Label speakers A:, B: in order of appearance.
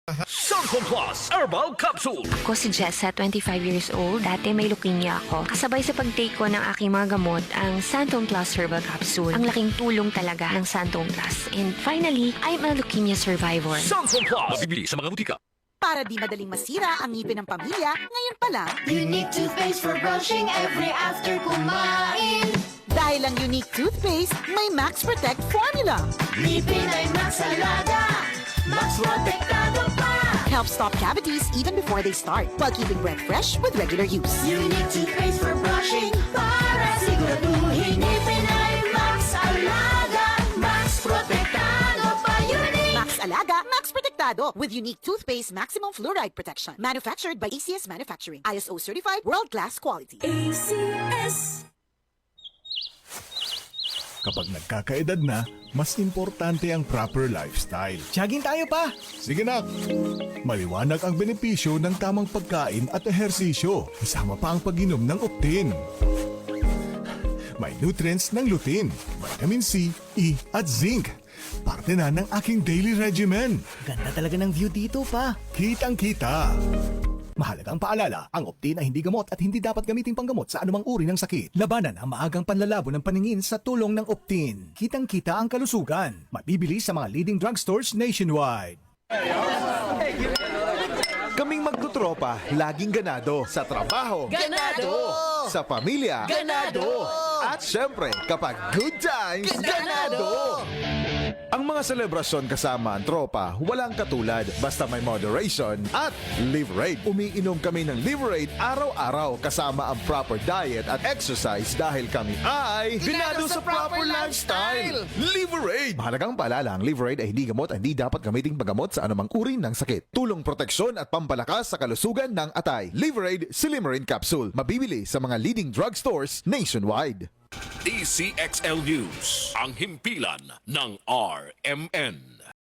A: Santon Plus Herbal Capsule.
B: Ako si Jessa, 25 years old. Dati may leukemia ako. Kasabay sa pag-take ko ng aking mga gamot, ang Santon Plus Herbal Capsule. Ang laking tulong talaga ng Santon Plus. And finally, I'm a leukemia survivor.
A: Santon Plus. Mabibili sa mga butika.
C: Para di madaling masira ang ngipin ng pamilya, ngayon pa lang,
D: Unique toothpaste for brushing every after kumain.
C: dahil ang unique toothpaste, may Max Protect formula.
D: Ngipin ay Max Alaga, Max Protektado pa.
C: Helps stop cavities even before they start, while keeping breath fresh with regular use.
D: Unique toothpaste for brushing para siguraduhin ngipin ay Max Alaga, Max Protektado pa. Unique.
C: Max Alaga, Max Protectado with unique toothpaste maximum fluoride protection. Manufactured by ACS Manufacturing. ISO certified world-class quality.
D: ACS.
E: Kapag nagkakaedad na, mas importante ang proper lifestyle.
F: Jogging tayo pa!
E: Sige nak! Maliwanag ang benepisyo ng tamang pagkain at ehersisyo. Kasama pa ang pag-inom ng Optin. May nutrients ng lutein, vitamin C, E at zinc. Parte na ng aking daily regimen.
F: Ganda talaga ng view dito pa.
E: Kitang-kita. Mahalagang paalala, ang Optin ay hindi gamot at hindi dapat gamitin panggamot sa anumang uri ng sakit. Labanan ang maagang panlalabo ng paningin sa tulong ng Optin. Kitang-kita ang kalusugan. Mabibili sa mga leading drugstores nationwide.
G: Kaming magtutropa, laging ganado. Sa trabaho,
D: Ganado!
G: sa pamilya,
D: Ganado!
G: at syempre, kapag good times, ganado! Ang mga selebrasyon kasama ang tropa, walang katulad. Basta may moderation at Liverade. Umiinom kami ng Liverade araw-araw kasama ang proper diet at exercise dahil kami ay
D: Ganado sa proper lifestyle!
G: Liverade! Mahalagang paalala, ang Liverade ay hindi gamot at hindi dapat gamiting paggamot sa anumang uri ng sakit. Tulong proteksyon at pampalakas sa kalusugan ng atay. Liverade Silimarin Capsule. Mabibili sa mga leading drugstores nationwide.
A: DCXL News. Ang himpilan ng RMN.